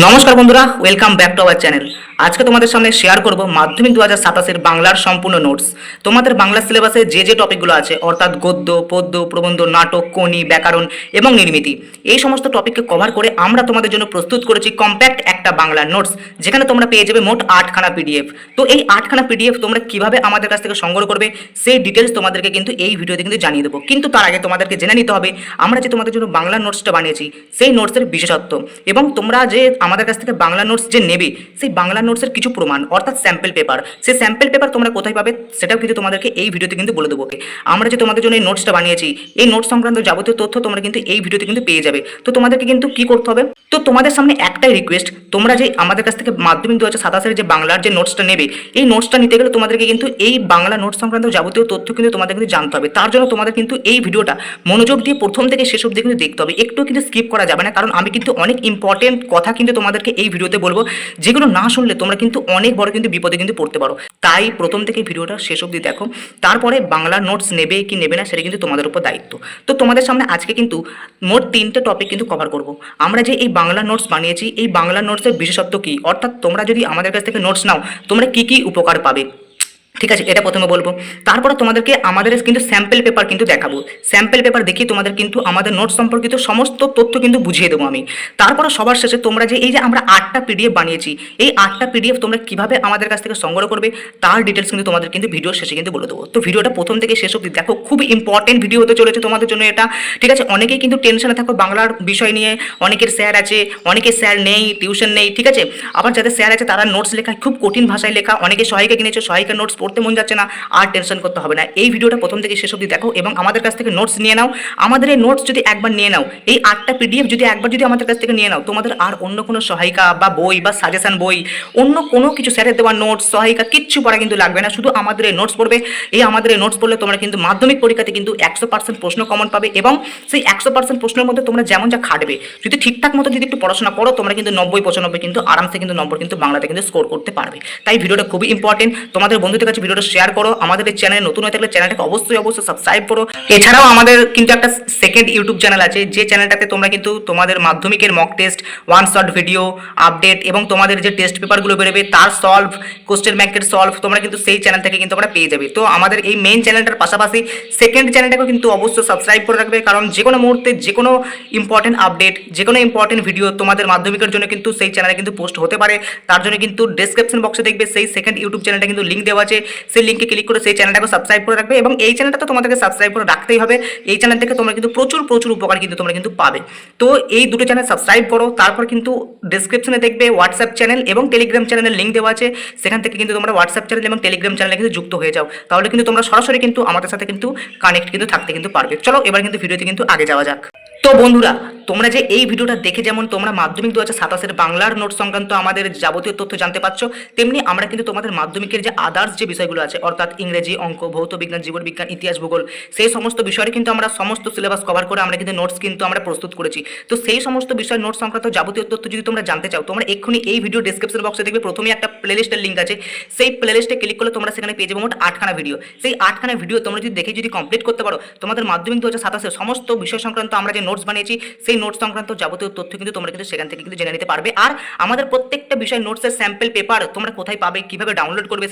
নমস্কার বন্ধুরা, welcome back to our channel. আজকে তোমাদের সামনে শেয়ার করব মাধ্যমিক 2027 বাংলার সম্পূর্ণ নোটস। তোমাদের বাংলা সিলেবাসে যে টপিকগুলো আছে, অর্থাৎ গদ্য, পদ্য, প্রবন্ধ, নাটক, কোনি, ব্যাকরণ এবং নির্মিতি, এই সমস্ত টপিককে কভার করে আমরা তোমাদের জন্য প্রস্তুত করেছি কম্প্যাক্ট একটা বাংলা নোটস, যেখানে তোমরা পেয়ে যাবে মোট 8খানা পিডিএফ। তো এই 8খানা পিডিএফ তোমরা কিভাবে আমাদের কাছ থেকে সংগ্রহ করবে সেই ডিটেলস তোমাদেরকে কিন্তু এই ভিডিওতে কিন্তু জানিয়ে দেবো। কিন্তু তার আগে তোমাদেরকে জেনে নিতে হবে আমরা যে তোমাদের জন্য বাংলা নোটসটা বানিয়েছি সেই নোটসের বিশেষত্ব, এবং তোমরা যে আমাদের কাছ থেকে বাংলা নোটস যে নেবে সেই বাংলা নোটসের কিছু প্রমাণ, অর্থাৎ স্যাম্পল পেপার। সেই স্যাম্পল পেপার তোমরা কোথায় পাবে সেটাও কিন্তু তোমাদেরকে এই ভিডিওতে কিন্তু বলে দেবো। আমরা যে তোমাদের জন্য এই নোটসটা বানিয়েছি, এই নোটস সংক্রান্ত যাবতীয় তথ্য তোমরা কিন্তু এই ভিডিওতে কিন্তু পেয়ে যাবে। তো তোমাদেরকে কিন্তু কি করতে হবে, তো তোমাদের সামনে একটাই রিকোয়েস্ট, তোমরা যে আমাদের কাছ থেকে মাধ্যমিক 2027 যে বাংলার যে নোটসটা নেবে, এই নোটসটা নিতে গেলে তোমাদেরকে কিন্তু এই বাংলা নোটস সংক্রান্ত যাবতীয় তথ্য কিন্তু তোমাদের কিন্তু জানতে হবে। তার জন্য তোমাদের কিন্তু এই ভিডিওটা মনোযোগ দিয়ে প্রথম থেকে শেষ অবধি কিন্তু দেখতে হবে, একটু কিন্তু স্কিপ করা যাবে না, কারণ আমি কিন্তু অনেক ইম্পর্টেন্ট কথা কিন্তু তোমাদেরকে এই ভিডিওতে বলবো, যেগুলো না শুনলে তোমরা কিন্তু অনেক বড় কিন্তু বিপদে কিন্তু পড়তে পারো। তাই প্রথম থেকে ভিডিওটা শেষ অবধি দেখো, তারপরে বাংলা নোটস নেবে কি নেবে না সেটা কিন্তু তোমাদের উপর দায়িত্ব। তো তোমাদের সামনে আজকে কিন্তু মোট 3টে টপিক কিন্তু কভার করব। আমরা যে এই বাংলা নোটস বানিয়েছি, এই বাংলা নোটসের বিশেষত্ব কি, অর্থাৎ তোমরা যদি আমাদের কাছ থেকে নোটস নাও তোমরা কি কি উপকার পাবে, ঠিক আছে, এটা প্রথমে বলবো। তারপরে তোমাদেরকে আমাদের কিন্তু স্যাম্পল পেপার কিন্তু দেখাবো, স্যাম্পল পেপার দেখিয়ে তোমাদের কিন্তু আমাদের নোট সম্পর্কিত সমস্ত তথ্য কিন্তু বুঝিয়ে দেবো আমি। তারপরে সবার শেষে তোমরা যে এই যে আমরা 8টা পিডিএফ বানিয়েছি, এই 8টা পিডিএফ তোমরা কিভাবে আমাদের কাছ থেকে সংগ্রহ করবে তার ডিটেলস কিন্তু তোমাদের কিন্তু ভিডিও শেষে কিন্তু বলে দেবো। তো ভিডিওটা প্রথম থেকে শেষ অবধি দেখো, খুব ইম্পর্টেন্ট ভিডিও হতে চলেছে তোমাদের জন্য এটা, ঠিক আছে। অনেকেই কিন্তু টেনশনে থাকো বাংলার বিষয় নিয়ে, অনেকের স্যার আছে, অনেকের স্যার নেই, টিউশন নেই, ঠিক আছে। আবার যাদের স্যার আছে তারা নোটস লেখা খুব কঠিন ভাষায় লেখা, অনেকে সহায়িকা কিনেছে, সহায়িকা নোটস পড়তে মন যাচ্ছে না, আর টেনশন করতে হবে না। এই ভিডিওটা প্রথম থেকে শেষ অবধি দেখো এবং আমাদের কাছ থেকে নোটস নিয়ে নাও। আমাদের এই নোটস যদি একবার নিয়ে নাও, এই 8টা পিডিএফ যদি একবার যদি আমাদের কাছ থেকে নিয়ে নাও, তোমাদের আর অন্য কোনো সহায়িকা বা বই বা সাজেশন বই, অন্য কোনো কিছু স্যারের দেওয়া নোটস, সহায়িকা কিচ্ছু পড়া কিন্তু লাগবে না, শুধু আমাদের এই নোটস পড়বে। এই আমাদের এই নোটস পড়লে তোমরা কিন্তু মাধ্যমিক পরীক্ষাতে কিন্তু 100% প্রশ্ন কমন পাবে, এবং সেই 100% প্রশ্নের মধ্যে তোমরা যেমন যা খাটবে, যদি ঠিকঠাক মতো যদি একটু পড়াশোনা করো, তোমরা কিন্তু 90-95 কিন্তু আরামসে কিন্তু নম্বর কিন্তু বাংলাতে কিন্তু স্কোর করতে পারবে। তাই ভিডিওটা খুবই ইম্পর্টেন্ট, তোমাদের বন্ধুদের কাছে ভিডিওটা শেয়ার করো। আমাদের এই চ্যানেলে নতুন হয়ে থাকলে চ্যানেলটাকে অবশ্যই সাবস্ক্রাইব করো। এছাড়াও আমাদের কিন্তু একটা সেকেন্ড ইউটিউব চ্যানেল আছে, যে চ্যানেলটাতে তোমরা কিন্তু তোমাদের মাধ্যমিকের mock test, one shot video update এবং তোমাদের যে টেস্ট পেপারগুলো বেরোবে তার সলভ, কোশ্চেন ব্যাংকের সলভ তোমরা কিন্তু সেই চ্যানেল থেকে কিন্তু আমরা পেয়ে যাবে। তো আমাদের এই মেইন চ্যানেলটার পাশাপাশি সেকেন্ড চ্যানেলটাকেও কিন্তু অবশ্যই সাবস্ক্রাইব করে রাখবে, কারণ যে কোনো মুহূর্তে যে কোনো ইম্পর্টেন্ট আপডেট, যে কোনো ইম্পর্টেন্ট ভিডিও তোমাদের মাধ্যমিকের জন্য কিন্তু সেই চ্যানেলে কিন্তু পোস্ট হতে পারে। তার জন্য কিন্তু ডেসক্রিপশন বক্সে দেখবে সেই সেকেন্ড ইউটিউব চ্যানেলটা কিন্তু লিঙ্ক দেওয়া আছে, সেই লিঙ্কে ক্লিক করে সেই চ্যানেলটাকে সাবস্ক্রাইব করে রাখবে, এবং এই চ্যানেলটা তো তোমাদেরকে সাবস্ক্রাইব করে রাখতেই হবে। এই চ্যানেল থেকে তোমরা কিন্তু প্রচুর উপকার কিন্তু তোমরা কিন্তু পাবে। তো এই দুটো চ্যানেল সাবস্ক্রাইব করো। তারপর কিন্তু ডেসক্রিপশনে দেখবে হোয়াটসঅ্যাপ চ্যানেল এবং টেলিগ্রাম চ্যানেলের লিঙ্ক দেওয়া আছে, সেখান থেকে কিন্তু তোমরা হোয়াটসঅ্যাপ চ্যানেল এবং টেলিগ্রাম চ্যানেলে কিন্তু যুক্ত হয়ে যাও, তাহলে কিন্তু তোমরা সরাসরি কিন্তু আমাদের সাথে কিন্তু কানেক্ট কিন্তু থাকতে কিন্তু পারবে। চলো এবার কিন্তু ভিডিওতে কিন্তু আগে যাওয়া যাক। তো বন্ধুরা, তোমরা যে এই ভিডিওটা দেখে যেমন তোমরা মাধ্যমিক 2027 বাংলার নোট সংক্রান্ত আমাদের যাবতীয় তথ্য জানতে পারছো, তেমনি আমরা কিন্তু তোমাদের মাধ্যমিকের যে আদার্স যে বিষয়গুলো আছে, অর্থাৎ ইংরেজি, অঙ্ক, ভৌত বিজ্ঞান, জীববিজ্ঞান, ইতিহাস, ভূগোল, সেই সমস্ত বিষয়ে কিন্তু আমরা সমস্ত সিলেবাস কভার করে আমরা কিন্তু নোটস কিন্তু আমরা প্রস্তুত করেছি। তো সেই সমস্ত বিষয় নোট সংক্রান্ত যাবতীয় তথ্য যদি তোমরা জানতে চাও, তোমরা এক্ষুনি এই ভিডিও ডেসক্রিপশন বক্সে দেখবে প্রথমেই একটা প্লেলিস্টের লিঙ্ক আছে, সেই প্লেলিস্টে ক্লিক করলে তোমরা সেখানে পেয়ে যাবে মোট 8খানা ভিডিও। সেই 8খানা ভিডিও তোমরা যদি দেখে যদি কমপ্লিট করতে পারো, তোমাদের মাধ্যমিক 2027 সমস্ত বিষয় সংক্রান্ত আমরা যে নোটস বানিয়েছি সেই নোটস সংক্রান্ত যাবতীয় তথ্য কিন্তু তোমরা কিন্তু সেখান থেকে কিন্তু জেনে নিতে পারবে। আর আমাদের প্রত্যেকটা বিষয় নোটসের স্যাম্পল পেপার তোমরা কোথায় পাবে, কিভাবে ডাউনলোড করবে,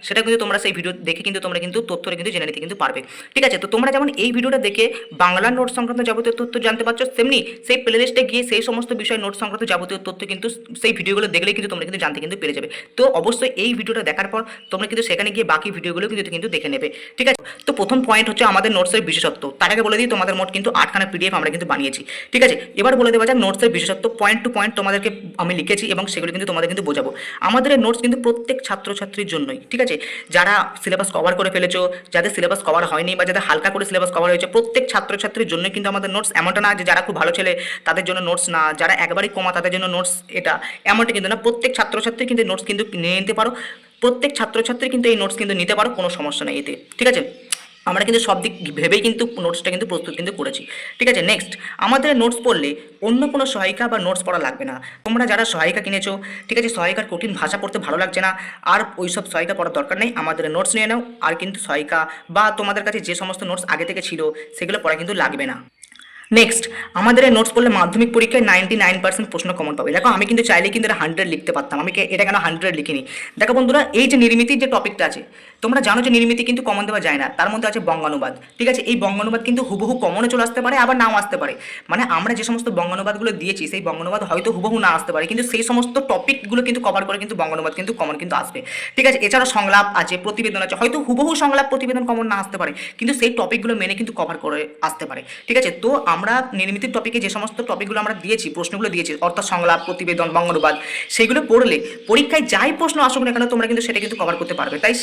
সেটা কিন্তু তোমরা সেই ভিডিও দেখে কিন্তু তোমরা কিন্তু তথ্যটা কিন্তু জেনে নিতে কিন্তু পারবে, ঠিক আছে। তো তোমরা যেমন এই ভিডিওটা দেখে বাংলা নোট সংক্রান্ত যাবতীয় তথ্য জানতে পারছো, তেমনি সেই প্লেলিস্টে গিয়ে সেই সমস্ত বিষয় নোট সংক্রান্ত যাবতীয় তথ্য কিন্তু সেই ভিডিওগুলো দেখলেই কিন্তু তোমরা কিন্তু জানতে কিন্তু পেরে যাবে। তো অবশ্যই এই ভিডিওটা দেখার পর তোমরা কিন্তু সেখানে গিয়ে বাকি ভিডিওগুলো কিন্তু দেখে নেবে, ঠিক আছে। তো প্রথম পয়েন্ট হচ্ছে আমাদের নোটসের বিশেষত্ব। তার আগে বলে দিই তোমাদের মোট কিন্তু 8খানা পিডিএফ আমরা কিন্তু বানিয়েছি, ঠিক আছে। এবার বলে দেওয়া যাক নোটসের বিশেষত্ব, পয়েন্ট টু পয়েন্ট তোমাদেরকে আমি লিখেছি এবং সেগুলো কিন্তু তোমাদের কিন্তু বোঝাবো। আমাদের এই নোটস কিন্তু প্রত্যেক ছাত্রছাত্রীর জন্যই, ঠিক আছে। যারা সিলেবাস কভার করে ফেলেছো, যাদের সিলেবাস কভার হয়নি বা যাদের হালকা করে সিলেবাস কভার হয়েছে, প্রত্যেক ছাত্রছাত্রীর জন্য কিন্তু আমাদের নোটস। এমনটা না যে যারা খুব ভালো ছেলে তাদের জন্য নোটস না, যারা একবারই কমা তাদের জন্য নোটস, এটা এমনটা কিন্তু না। প্রত্যেক ছাত্রছাত্রী কিন্তু নোটস কিন্তু নিয়ে নিতে পারো, প্রত্যেক ছাত্রছাত্রী কিন্তু এই নোটস কিন্তু নিতে পারো, কোনো সমস্যা নেই এতে, ঠিক আছে। আমরা কিন্তু সব দিক ভেবেই কিন্তু নোটসটা কিন্তু প্রস্তুত কিন্তু করেছি, ঠিক আছে। নেক্সট, আমাদের নোটস পড়লে অন্য কোনো সহায়িকা বা নোটস পড়া লাগবে না। তোমরা যারা সহায়িকা কিনেছো, ঠিক আছে, সহায়িকার কঠিন ভাষা পড়তে ভালো লাগছে না, আর ওই সব সহায়িকা পড়ার দরকার নেই, আমাদের নোটস নিয়ে নাও। আর কিন্তু সহায়িকা বা তোমাদের কাছে যে সমস্ত নোটস আগে থেকে ছিল সেগুলো পড়া কিন্তু লাগবে না। নেক্সট, আমাদের এই নোটস পড়লে মাধ্যমিক পরীক্ষায় 99% প্রশ্ন কমন পাবে। দেখো আমি কিন্তু চাইলে কিন্তু এটা 100 লিখতে পারতাম, এটা কেন 100 লিখিনি। দেখো বন্ধুরা, এই যে নির্মিতির যে টপিকটা আছে, তোমরা জানো যে নির্মিতি কিন্তু কমন দেওয়া যায় না, তার মধ্যে আছে বঙ্গানুবাদ। ঠিক আছে, এই বঙ্গানুবাদ কিন্তু হুবহু কমনে চলে আসতে পারে, আবার নাও আসতে পারে। মানে আমরা যে সমস্ত বঙ্গানুবাদগুলো দিয়েছি সেই বঙ্গানুবাদ হয়তো হুবহু না আসতে পারে, কিন্তু সেই সমস্ত টপিকগুলো কিন্তু কভার করে কিন্তু বঙ্গানুবাদ কিন্তু কমন কিন্তু আসবে। ঠিক আছে, এছাড়া সংলাপ আছে, প্রতিবেদন আছে, হয়তো হুবহু সংলাপ প্রতিবেদন কমন না আসতে পারে, কিন্তু সেই টপিকগুলো মেনে কিন্তু কভার করে আসতে পারে। ঠিক আছে, তো আমরা নির্মিতির টপিকে যে সমস্ত টপিকগুলো আমরা দিয়েছি, প্রশ্নগুলো দিয়েছি, অর্থাৎ সংলাপ, প্রতিবেদন, বঙ্গানুবাদ, সেইগুলো পড়লে পরীক্ষায় যাই প্রশ্ন আসুক না কেন তোমরা কিন্তু সেটা কিন্তু কভার করতে পারবে। তাই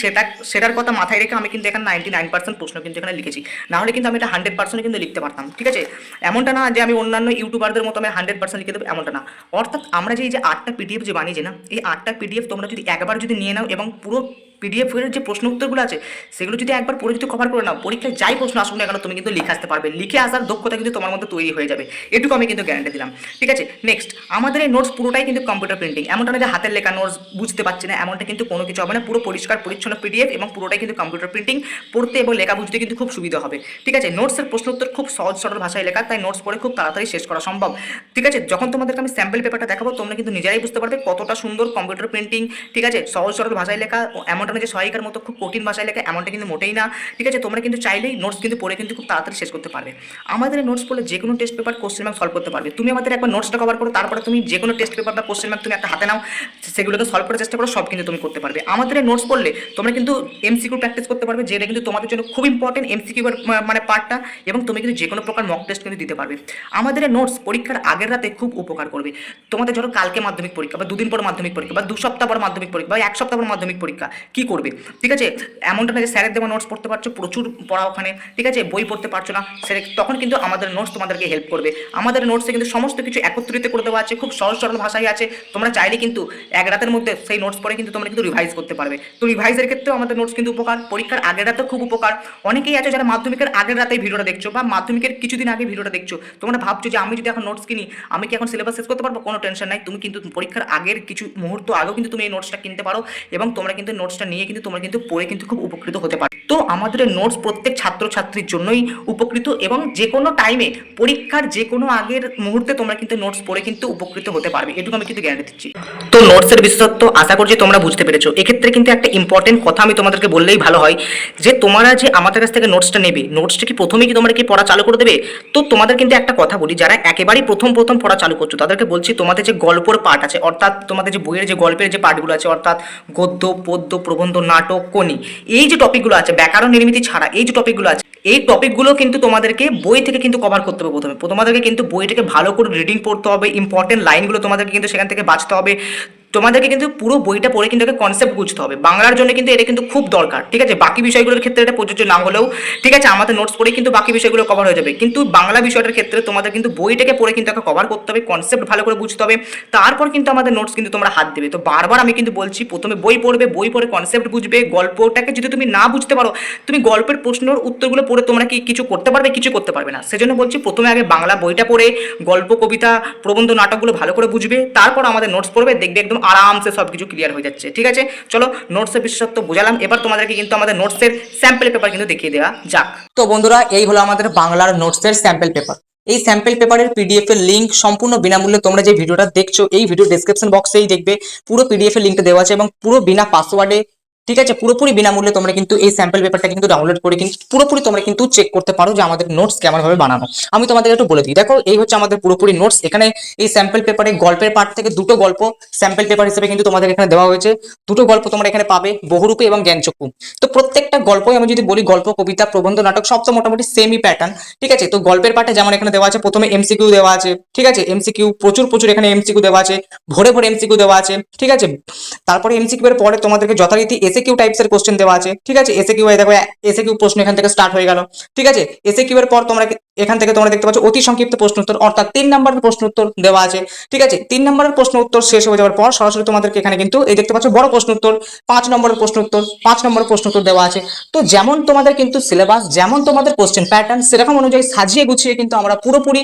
সেটার কথা মাথায় রেখে আমি কিন্তু এখানে 99% প্রশ্ন কিন্তু এখানে লিখেছি। না হলে কিন্তু আমি এটা 100% কিন্তু লিখতে পারতাম। ঠিক আছে, এমনটা না যে আমি অন্যান্য ইউটিউবারদের মতো আমি 100% লিখে দেবো, এমনটা না। অর্থাৎ আমরা যে এই যে 8টা পিডিএফ যে বানিয়েছি না, এই 8টা পিডিএফ তোমরা যদি একবার যদি নিয়ে নাও এবং পুরো পিডিএফ এর যে প্রশ্ন উত্তরগুলো আছে সেগুলো যদি একবার পড়ে যদি কভার করে নাও, পরীক্ষায় যাই প্রশ্ন আসুক না কেন তুমি কিন্তু লিখে আসতে পারবে। লিখে আসার দক্ষতা কিন্তু তোমার মধ্যে তৈরি হয়ে যাবে, এটুকু আমি কিন্তু গ্যারান্টি দিলাম। ঠিক আছে, নেক্সট, আমাদের এই নোটস পুরোটাই কিন্তু কম্পিউটার প্রিন্টিং। এমনটা না যে হাতের লেখা নোটস বুঝতে পারছি না, এমনটা কিন্তু কোনো কিছু হবে না। পুরো পরিষ্কার পরিচ্ছন্ন পিডিএফ এবং পুরোটাই কিন্তু কম্পিউটার প্রিন্টিং, পড়তে এবং লেখা বুঝতে কিন্তু খুব সুবিধা হবে। ঠিক আছে, নোটসের প্রশ্ন উত্তর খুব সহজ সরল ভাষায় লেখা, তাই নোটস পড়ে খুব তাড়াতাড়ি শেষ করা সম্ভব। ঠিক আছে, যখন তোমাদেরকে আমি স্যাম্পল পেপারটা দেখাবো তোমরা কিন্তু নিজেরাই বুঝতে পারবে কতটা সুন্দর কম্পিউটার প্রিন্টিং। ঠিক আছে, সহজ সরল ভাষায় লেখা, এমনটা না যে সহায়িকার মতো খুব কঠিন ভাষায় লেখা, এমনটা কিন্তু মোটেই না। ঠিক আছে, তোমরা কিন্তু চাইলেই নোটস কিন্তু পড়ে কিন্তু খুব তাড়াতাড়ি শেষ করতে পারবে। আমাদের নোটস পড়লে যে কোনো test paper question bank solve করতে পারবে। তুমি আমাদের একবার নোটসটা কভার করো, তারপরে তুমি যে কোনো টেস্ট পেপার বা কোশ্চেন ব্যাংক তুমি একটা হাতে নাও, সেগুলোকে সলভ করার চেষ্টা করো, সব কিন্তু তুমি করতে পারবে। আমাদের নোটস পড়লে তোমরা কিন্তু এমসিকিউ প্র্যাকটিস করতে পারবে, যেটা কিন্তু তোমাদের জন্য খুব ইম্পর্টেন্ট, এমসিকিউ মানে পার্টটা, এবং তুমি কিন্তু যে কোনো প্রকার মক টেস্ট কিন্তু দিতে পারবে। আমাদের নোটস পরীক্ষার আগের রাতে খুব উপকার করবে। তোমাদের ধরো কালকে মাধ্যমিক পরীক্ষা, বা দুদিন পর মাধ্যমিক পরীক্ষা, বা 2 সপ্তাহ পর মাধ্যমিক পরীক্ষা, বা 1 সপ্তাহ পর মাধ্যমিক পরীক্ষা, কি করবে? ঠিক আছে, এমনটা না যে স্যারের দেওয়া নোটস পড়তে পারছো, প্রচুর পড়া ওখানে, ঠিক আছে, বই পড়তে পারছো না, তখন কিন্তু আমাদের নোটস তোমাদেরকে হেল্প করবে। আমাদের নোটসে কিন্তু সমস্ত কিছু একত্রিত করে দেওয়া আছে, খুব সহজ সরল ভাষায় আছে। তোমরা চাইলে কিন্তু এক রাতের মধ্যে সেই নোটস পড়ে কিন্তু তোমরা কিন্তু রিভাইজ করতে পারবে। তো রিভাইজের ক্ষেত্রেও আমাদের নোটস কিন্তু উপকার, পরীক্ষার আগের রাতে খুব উপকার। অনেকেই আছে যারা মাধ্যমিকের আগের রাতে ভিডিওটা দেখছো, বা মাধ্যমিকের কিছুদিন আগে ভিডিওটা দেখছো, তোমরা ভাবছো যে আমি যদি এখন নোটস কিনি আমি কি এখন সিলেবাস শেষ করতে পারবো? কোনো টেনশন নাই, তুমি কিন্তু পরীক্ষার আগের কিছু মুহূর্ত আগেও কিন্তু তুমি এই নোটসটা কিনতে পারো, এবং তোমরা কিন্তু নোটসটা নিয়ে কিন্তু তোমরা কিন্তু পড়ে কিন্তু খুব উপকৃত হতে পারো। তো আমাদের নোটস প্রত্যেক ছাত্রছাত্রীর জন্যই উপকৃত, এবং যে কোনো টাইমে পরীক্ষার যে কোনো আগের মুহূর্তে তোমরা কিন্তু নোটস পড়ে কিন্তু উপকৃত হতে পারবে, এটুকু আমি কিন্তু গ্যারান্টি দিচ্ছি। তো নোটসের বিশেষত্ব আশা করছি তোমরা বুঝতে পেরেছো। এক্ষেত্রে কিন্তু একটা ইম্পর্টেন্ট কথা আমি তোমাদেরকে বললেই ভালো হয়, যে তোমরা যে আমাদের কাছ থেকে নোটসটা নেবে, নোটসটা কি প্রথমেই কি তোমরা কি পড়া চালু করে দেবে? তো তোমাদের কিন্তু একটা কথা বলি, যারা একেবারেই প্রথম প্রথম পড়া চালু করছো তাদেরকে বলছি, তোমাদের যে গল্পর পার্ট আছে, অর্থাৎ তোমাদের যে বইয়ের যে গল্পের যে পার্টগুলো আছে, অর্থাৎ গদ্য, পদ্য, প্রবন্ধ, নাটক, কোনি, এই যে টপিকগুলো আছে, ব্যাকরণ, নির্মিতি ছাড়া এই যে টপিকগুলো আছে, এই টপিকগুলো কিন্তু তোমাদেরকে বই থেকে কিন্তু কভার করতে হবে। প্রথমে তোমাদেরকে কিন্তু বইটাকে ভালো করে রিডিং পড়তে হবে, ইম্পর্টেন্ট লাইনগুলো তোমাদেরকে কিন্তু সেখান থেকে বাঁচতে হবে। তোমাদেরকে কিন্তু পুরো বইটা পড়ে কিন্তু কনসেপ্ট বুঝতে হবে। বাংলার জন্য কিন্তু এটা কিন্তু খুব দরকার। ঠিক আছে, বাকি বিষয়গুলোর ক্ষেত্রে এটা প্রযোজ্য না হলেও ঠিক আছে, আমাদের নোটস পড়ে কিন্তু বাকি বিষয়গুলো কভার হয়ে যাবে, কিন্তু বাংলা বিষয়টার ক্ষেত্রে তোমাদের কিন্তু বইটাকে পড়ে কিন্তু কভার করতে হবে, কনসেপ্ট ভালো করে বুঝতে হবে, তারপর কিন্তু আমাদের নোটস কিন্তু তোমরা হাত দেবে। তো বারবার আমি কিন্তু বলছি, প্রথমে বই পড়বে, বই পড়ে কনসেপ্ট বুঝবে। গল্পটাকে যদি তুমি না বুঝতে পারো, তুমি গল্পের প্রশ্নের উত্তরগুলো পড়ে তোমরা কি কিছু করতে পারবে? কিছু করতে পারবে না। সেজন্য বলছি প্রথমে আগে বাংলা বইটা পড়ে গল্প, কবিতা, প্রবন্ধ, নাটকগুলো ভালো করে বুঝবে, তারপর আমাদের নোটস পড়বে, দেখবে একদম আরামসে সব কিছু ক্লিয়ার হয়ে যাচ্ছে। ঠিক আছে, চলো নোটসের বিশেষত্ব বোঝালাম, এবার তোমাদেরকে কিন্তু আমাদের নোটসের স্যাম্পল পেপার কিন্তু দেখিয়ে দেওয়া যাক। তো বন্ধুরা, এই হলো আমাদের বাংলার নোটসের স্যাম্পল পেপার। এই স্যাম্পল পেপারের পিডিএফ এর লিঙ্ক সম্পূর্ণ বিনামূল্যে, তোমরা যে ভিডিওটা দেখছো এই ভিডিও ডেসক্রিপশন বক্সেই দেখবে পুরো পিডিএফ এর লিঙ্কটা দেওয়া আছে, এবং পুরো বিনা পাসওয়ার্ডে, ঠিক আছে, পুরোপুরি বিনামূল্যে তোমরা কিন্তু এই স্যাম্পল পেপারটা কিন্তু ডাউনলোড করে কিন্তু পুরোপুরি তোমরা কিন্তু চেক করতে পারো যে আমাদের নোটস কেমন ভাবে বানানো। আমি তোমাদের একটু বলে দিই, দেখো এই হচ্ছে আমাদের পুরোপুরি নোটস। এখানে এই স্যাম্পল পেপারে গল্পের পার্ট থেকে দুটো গল্প স্যাম্পল পেপার হিসেবে কিন্তু তোমাদের এখানে দেওয়া হয়েছে। দুটো গল্প তোমরা এখানে পাবে, বহুরূপী এবং জ্ঞানচক্ষু। তো প্রত্যেকটা গল্পই আমি যদি বলি, গল্প, কবিতা, প্রবন্ধ, নাটক সব তো মোটামুটি সেমই প্যাটার্ন। ঠিক আছে, তো গল্পের পার্টে যেমন এখানে দেওয়া আছে, প্রথমে এমসিকিউ দেওয়া আছে। ঠিক আছে, এমসিকিউ প্রচুর প্রচুর এখানে এমসিকিউ দেওয়া আছে, ভরে ভরে এমসিকিউ দেওয়া আছে। ঠিক আছে, তারপরে এমসিকিউ এর পরে তোমাদেরকে যথারীতি এসএকিউ টাইপসের কোশ্চেন দেওয়া আছে। ঠিক আছে, এসএকিউ দেখো, এসএকিউ প্রশ্ন এখান থেকে স্টার্ট হয়ে গেল। ঠিক আছে, এসএকিউ এর পর তোমরা এখান থেকে তোমরা দেখতে পাচ্ছ অতি সংক্ষিপ্ত প্রশ্ন উত্তর, অর্থাৎ 3 নম্বরের প্রশ্ন উত্তর দেওয়া আছে। ঠিক আছে, 3 নম্বরের প্রশ্ন উত্তর শেষ হয়ে যাওয়ার পর সরাসরি তোমাদেরকে এখানে কিন্তু এই দেখতে পাচ্ছ বড় প্রশ্ন উত্তর, 5 নম্বরের প্রশ্ন উত্তর, 5 নম্বরের প্রশ্ন উত্তর দেওয়া আছে। তো যেমন তোমাদের কিন্তু সিলেবাস, যেমন তোমাদের কোশ্চেন প্যাটার্ন, সেরকম অনুযায়ী সাজিয়ে গুছিয়ে কিন্তু আমরা পুরোপুরি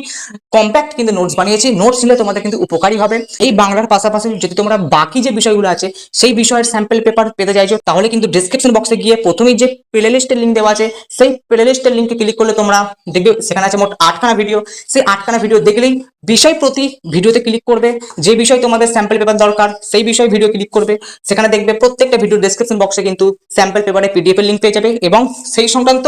কম্প্যাক্ট কিন্তু নোটস বানিয়েছি। নোটস নিলে তোমাদের কিন্তু উপকারী হবে। এই বাংলার পাশাপাশি যদি তোমরা বাকি যে বিষয়গুলো আছে সেই বিষয়ের স্যাম্পল পেপার পেতে চাইছো, তাহলে কিন্তু ডেসক্রিপশন বক্সে গিয়ে প্রথমেই যে প্লে লিস্টের লিঙ্ক দেওয়া আছে সেই প্লে লিস্টের লিঙ্কে ক্লিক করলে তোমরা দেখবে সেখান যেখানে আছে মোট 8খানা ভিডিও। সেই 8খানা ভিডিও দেখলেই বিষয় প্রতি ভিডিওতে ক্লিক করবে, যে বিষয় তোমাদের স্যাম্পল পেপার দরকার সেই বিষয় ভিডিও ক্লিক করবে। সেখানে দেখবে প্রত্যেকটা ভিডিও ডেসক্রিপশন বক্সে কিন্তু স্যাম্পল পেপারে পিডিএফ এর লিঙ্ক পেয়ে যাবে, এবং সেই সংক্রান্ত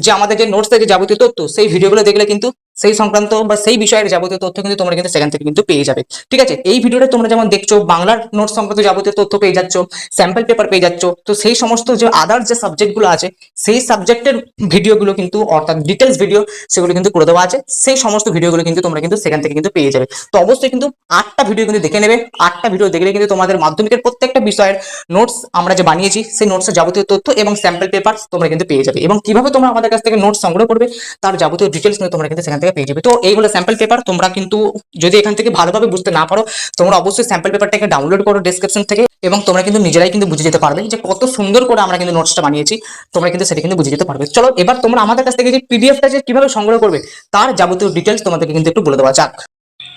যে আমাদের যে নোটসের যে যাবতীয় তথ্য সেই ভিডিওগুলো দেখলে কিন্তু সেই সংক্রান্ত বা সেই বিষয়ের যাবতীয় তথ্য কিন্তু তোমরা কিন্তু সেখান থেকে কিন্তু পেয়ে যাবে। ঠিক আছে, এই ভিডিওটা তোমরা যেমন দেখছো বাংলার নোটস সংক্রান্ত যাবতীয় তথ্য পেয়ে যাচ্ছ, স্যাম্পল পেপার পেয়ে যাচ্ছ, তো সেই সমস্ত যে আদার যে সাবজেক্টগুলো আছে সেই সাবজেক্টের ভিডিওগুলো কিন্তু অর্থাৎ ডিটেলস ভিডিও সেগুলো কিন্তু করে দেওয়া আছে। সেই সমস্ত ভিডিওগুলো কিন্তু তোমরা কিন্তু সেখান থেকে কিন্তু পেয়ে যাবে। তো অবশ্যই কিন্তু 8টা ভিডিও কিন্তু দেখে নেবে। 8টা ভিডিও দেখলে কিন্তু তোমাদের মাধ্যমিকের প্রত্যেকটা বিষয়ের নোটস আমরা যে বানিয়েছি সেই নোটসের যাবতীয় তথ্য এবং স্যাম্পল পেপার তোমরা কিন্তু পেয়ে যাবে, এবং কিভাবে তোমরা আমাদের কাছ থেকে নোটস সংগ্রহ করবে তার যাবতীয় ডিটেলস কিন্তু তোমরা কিন্তু সেখান থেকে পেয়ে যাবে। তো এই হলো স্যাম্পল পেপার। তোমরা কিন্তু যদি এখান থেকে ভালোভাবে বুঝতে না পারো তোমরা অবশ্যই স্যাম্পল পেপারটাকে ডাউনলোড করো ডেসক্রিপশন থেকে, এবং তোমরা কিন্তু নিজেরাই কিন্তু বুঝে যেতে পারবে যে কত সুন্দর করে আমরা কিন্তু নোটসটা বানিয়েছি। তোমরা কিন্তু সেটা কিন্তু বুঝে যেতে পারবে। চলো এবার তোমরা আমাদের কাছ থেকে যে পিডিএফটা যে কিভাবে সংগ্রহ করবে তার যাবতীয় ডিটেলস তোমাদেরকে কিন্তু একটু বলে দেওয়া যাক।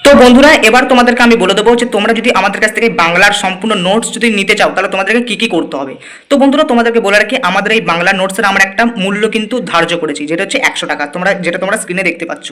তো বন্ধুরা এবার তোমাদেরকে আমি বলে দেবো যে তোমরা যদি আমাদের কাছ থেকে বাংলার সম্পূর্ণ নোটস যদি নিতে চাও তাহলে তোমাদেরকে কি কি করতে হবে। তো বন্ধুরা তোমাদেরকে বলে রাখি, আমাদের এই বাংলা নোটসের আমরা একটা মূল্য কিন্তু ধার্য করেছি, যেটা হচ্ছে 100 টাকা, যেটা তোমরা স্ক্রিনে দেখতে পাচ্ছ।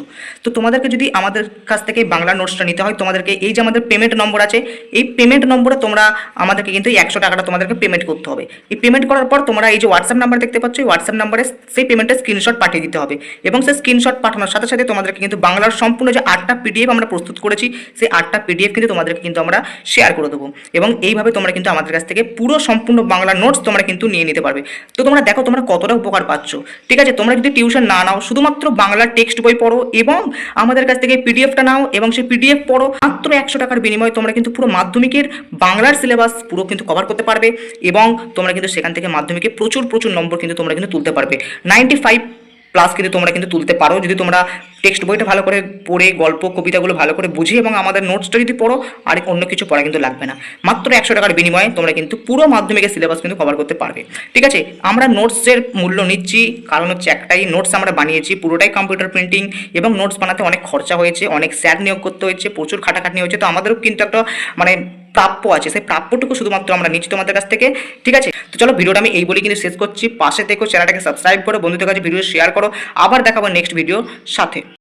তো তোমাদেরকে যদি আমাদের কাছ থেকে বাংলা নোটসটা নিতে হয় তোমাদেরকে এই যে আমাদের পেমেন্ট নম্বর আছে, এই পেমেন্ট নম্বরে তোমরা আমাদেরকে কিন্তু এই 100 টাকাটা তোমাদেরকে পেমেন্ট করতে হবে। এই পেমেন্ট করার পর তোমরা এই যে হোয়াটসঅ্যাপ নাম্বার দেখতে পাচ্ছ, এই হোয়াটসঅ্যাপ নাম্বারে সেই পেমেন্টের স্ক্রিনশট পাঠিয়ে দিতে হবে, এবং সেই স্ক্রিনশট পাঠানোর সাথে সাথে তোমাদেরকে কিন্তু বাংলার সম্পূর্ণ যে 8টা পিডিএফ আমরা প্রস্তুত করেছি সেই 8টা পিডিএফ কিন্তু তোমাদেরকে কিন্তু আমরা শেয়ার করে দেবো, এবং এইভাবে তোমরা কিন্তু আমাদের কাছ থেকে পুরো সম্পূর্ণ বাংলা নোটস তোমরা কিন্তু নিয়ে নিতে পারবে। তো তোমরা দেখো তোমরা কতটা উপকার পাচ্ছ। ঠিক আছে, তোমরা যদি টিউশন না নাও, শুধুমাত্র বাংলার টেক্সট বই পড়ো এবং আমাদের কাছ থেকে পিডিএফটা নাও এবং সেই পিডিএফ পড়ো, মাত্র 100 টাকার বিনিময়ে তোমরা কিন্তু পুরো মাধ্যমিকের বাংলার সিলেবাস পুরো কিন্তু কভার করতে পারবে, এবং তোমরা কিন্তু সেখান থেকে মাধ্যমিকে প্রচুর প্রচুর নম্বর কিন্তু তোমরা কিন্তু তুলতে পারবে। 95+ কিন্তু তোমরা কিন্তু তুলতে পারো যদি তোমরা টেক্সট বইটা ভালো করে পড়ে গল্প কবিতাগুলো ভালো করে বুঝি এবং আমাদের নোটসটা যদি পড়ো, আর অন্য কিছু পড়া কিন্তু লাগবে না। মাত্র 100 টাকার বিনিময়ে তোমরা কিন্তু পুরো মাধ্যমিকের সিলেবাস কিন্তু কভার করতে পারবে। ঠিক আছে, আমরা নোটসের মূল্য নিচ্ছি কারণ হচ্ছে একটাই, নোটস আমরা বানিয়েছি পুরোটাই কম্পিউটার প্রিন্টিং, এবং নোটস বানাতে অনেক খরচা হয়েছে, অনেক স্যার নিয়োগ করতে হয়েছে, প্রচুর খাটাখাটনি হয়েছে। তো আমাদেরও কিন্তু একটা মানে প্রাপ্য আছে, সেই প্রাপ্যটুকু শুধুমাত্র আমরা নিচ্ছি তোমাদের কাছ থেকে। ঠিক আছে, তো চলো ভিডিওটা আমি এই বলে কিন্তু শেষ করছি। পাশে থেকো, চ্যানেলটাকে সাবস্ক্রাইব করো, বন্ধুদের কাছে ভিডিও শেয়ার করো। আবার দেখাবো নেক্সট ভিডিওর সাথে।